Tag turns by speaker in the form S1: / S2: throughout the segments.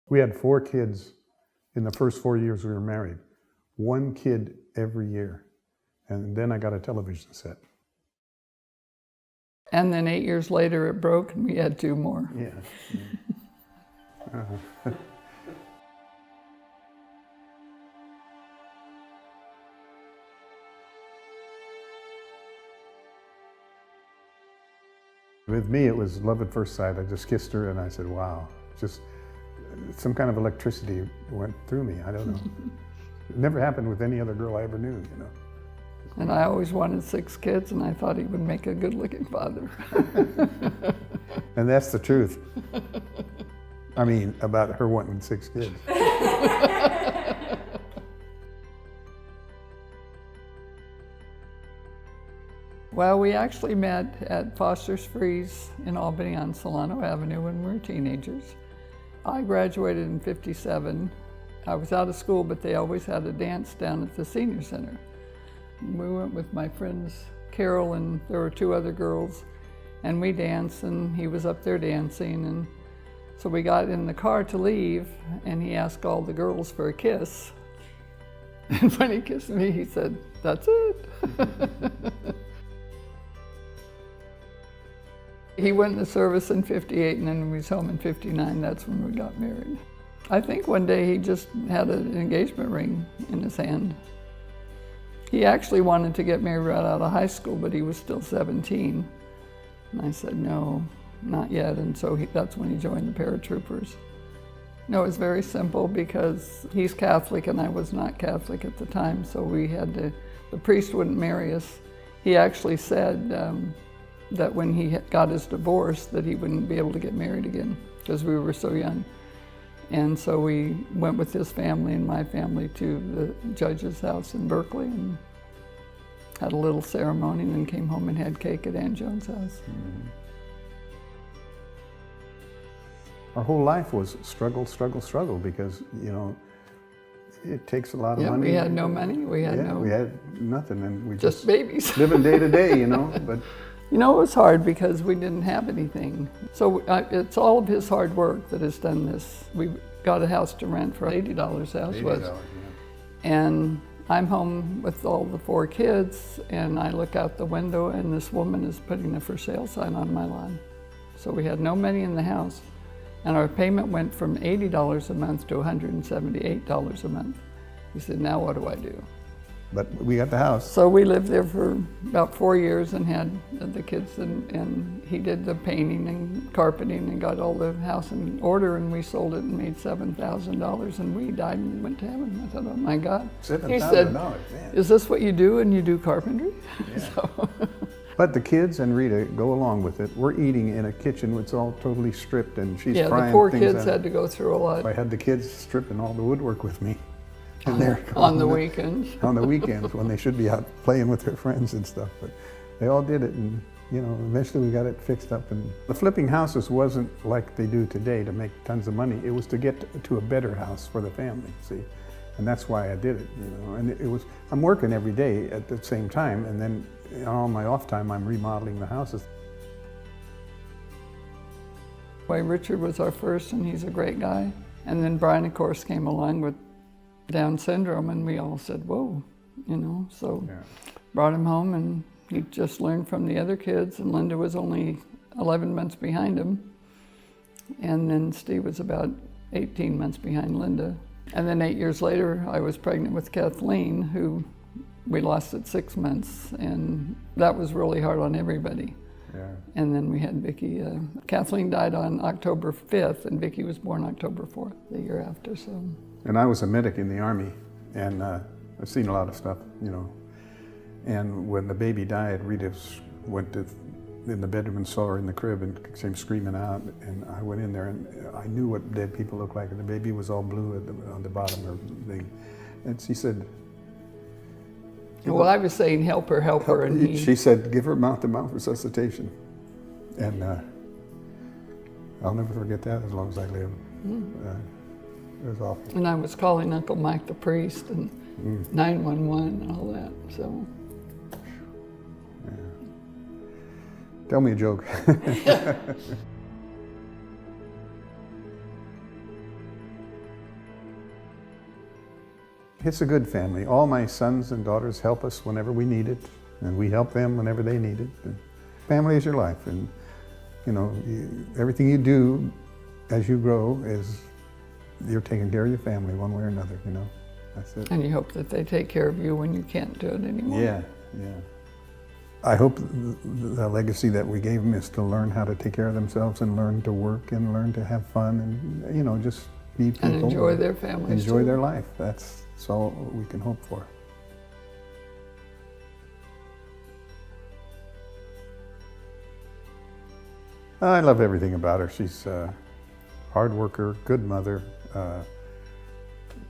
S1: We had 4 kids in the first 4 years we were married. 1 kid every year. And then I got a television set.
S2: And then 8 years later it broke and we had 2 more.
S1: Yeah. With me, it was love at first sight. I just kissed her and I said, wow, just some kind of electricity went through me. I don't know. It never happened with any other girl I ever knew, you know.
S2: And I always wanted 6 kids, and I thought he would make a good-looking father.
S1: And that's the truth. I mean, about her wanting 6 kids.
S2: Well, we actually met at Foster's Freeze in Albany on Solano Avenue when we were teenagers. I graduated in '57. I was out of school, but they always had a dance down at the senior center. We went with my friends Carol, and there were 2 other girls, and we danced, and he was up there dancing. And so we got in the car to leave, and he asked all the girls for a kiss. And when he kissed me, he said, "That's it." He went in the service in '58, and then when he was home in '59, that's when we got married. I think one day he just had an engagement ring in his hand. He actually wanted to get married right out of high school, but he was still 17. And I said, no, not yet. And so that's when he joined the paratroopers. No, it was very simple because he's Catholic and I was not Catholic at the time, so we had to, the priest wouldn't marry us. He actually said that when he got his divorce that he wouldn't be able to get married again because we were so young. And so we went with his family and my family to the judge's house in Berkeley and had a little ceremony and then came home and had cake at Ann Jones' house.
S1: Mm-hmm. Our whole life was struggle, struggle, struggle because, you know, it takes a lot of money.
S2: We had no money, we had
S1: nothing, and we
S2: just babies.
S1: living day to day, you know. But
S2: you know, it was hard because we didn't have anything. So it's all of his hard work that has done this. We got a house to rent for $80 house was.
S1: Yeah.
S2: And I'm home with all the 4 kids and I look out the window and this woman is putting a for sale sign on my lawn. So we had no money in the house and our payment went from $80 a month to $178 a month. He said, now what do I do?
S1: But we got the house.
S2: So we lived there for about 4 years and had the kids and he did the painting and carpeting and got all the house in order and we sold it and made $7,000 and we died and went to heaven. I thought, oh my God.
S1: $7,000,
S2: he said,
S1: man.
S2: Is this what you do and you do carpentry?
S1: Yeah.
S2: So.
S1: But the kids and Rita go along with it. We're eating in a kitchen that's all totally stripped and she's
S2: yeah,
S1: frying
S2: the poor
S1: things
S2: kids
S1: out.
S2: had to go through a lot.
S1: I had the kids stripping all the woodwork with me. And they're
S2: on the weekends.
S1: On the weekends when they should be out playing with their friends and stuff. But they all did it and, you know, eventually we got it fixed up. And the flipping houses wasn't like they do today to make tons of money. It was to get to a better house for the family, see? And that's why I did it, you know. And it was, I'm working every day at the same time and then on my off time I'm remodeling the houses.
S2: Richard was our first and he's a great guy. And then Brian, of course, came along with Down syndrome and we all said, whoa, you know, so brought him home and he just learned from the other kids and Linda was only 11 months behind him. And then Steve was about 18 months behind Linda. And then 8 years later, I was pregnant with Kathleen, who we lost at 6 months. And that was really hard on everybody.
S1: Yeah.
S2: And then we had Vicki. Kathleen died on October 5th and Vicki was born October 4th, the year after, so.
S1: And I was a medic in the Army, and I've seen a lot of stuff, you know. And when the baby died, Rita went in the bedroom and saw her in the crib and came screaming out. And I went in there and I knew what dead people look like. And the baby was all blue on the bottom of the thing. And she said,
S2: well, I was saying, help her. And
S1: she said, give her mouth-to-mouth resuscitation. And I'll never forget that as long as I live. It was awful.
S2: And I was calling Uncle Mike the priest and 911 and all that, so.
S1: Yeah. Tell me a joke. It's a good family. All my sons and daughters help us whenever we need it, and we help them whenever they need it. And family is your life, and you know, everything you do as you grow is you're taking care of your family one way or another, you know. That's it.
S2: And you hope that they take care of you when you can't do it anymore.
S1: Yeah, yeah. I hope the legacy that we gave them is to learn how to take care of themselves and learn to work and learn to have fun and, you know, just be people.
S2: And enjoy their families
S1: enjoy
S2: too.
S1: their life. That's all we can hope for. I love everything about her. She's a hard worker, good mother.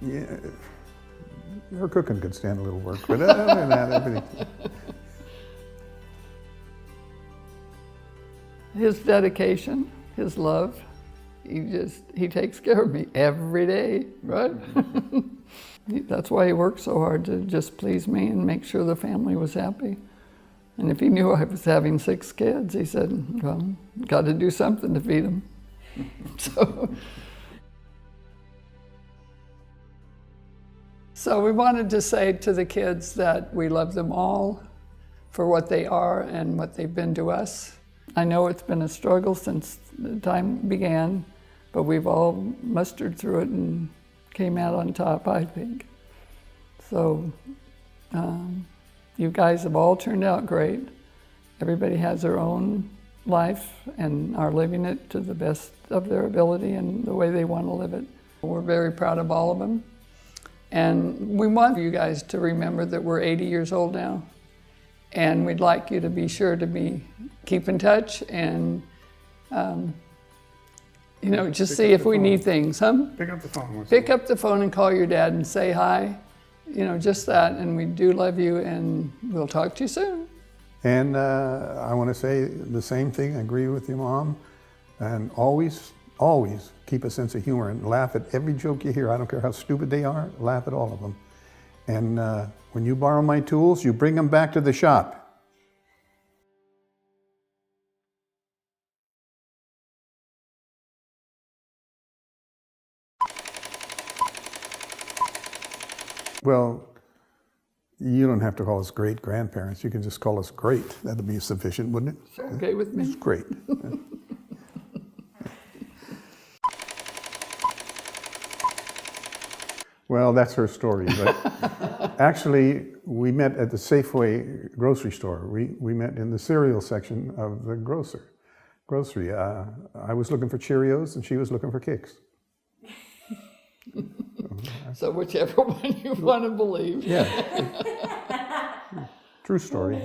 S1: Yeah, her cooking could stand a little work, but other than that, everything.
S2: His dedication, his love, he takes care of me every day, right? That's why he worked so hard, to just please me and make sure the family was happy. And if he knew I was having 6 kids, he said, well, got to do something to feed them. So we wanted to say to the kids that we love them all for what they are and what they've been to us. I know it's been a struggle since the time began, but we've all mustered through it and came out on top, I think. So you guys have all turned out great. Everybody has their own life and are living it to the best of their ability and the way they want to live it. We're very proud of all of them. And we want you guys to remember that we're 80 years old now. And we'd like you to be sure to keep in touch and, you know, just see if we need things, huh?
S1: Pick up the phone.
S2: Pick up the phone and call your dad and say hi. You know, just that. And we do love you, and we'll talk to you soon.
S1: And I want to say the same thing. I agree with your mom. And always, always keep a sense of humor and laugh at every joke you hear. I don't care how stupid they are, laugh at all of them. And when you borrow my tools, you bring them back to the shop. Well, you don't have to call us great-grandparents. You can just call us great. That'd be sufficient, wouldn't it?
S2: Sure, okay with me.
S1: It's great. Well, that's her story, but actually, we met at the Safeway grocery store. We met in the cereal section of the grocery. I was looking for Cheerios, and she was looking for Kicks.
S2: So whichever one you want to believe.
S1: Yeah. True story.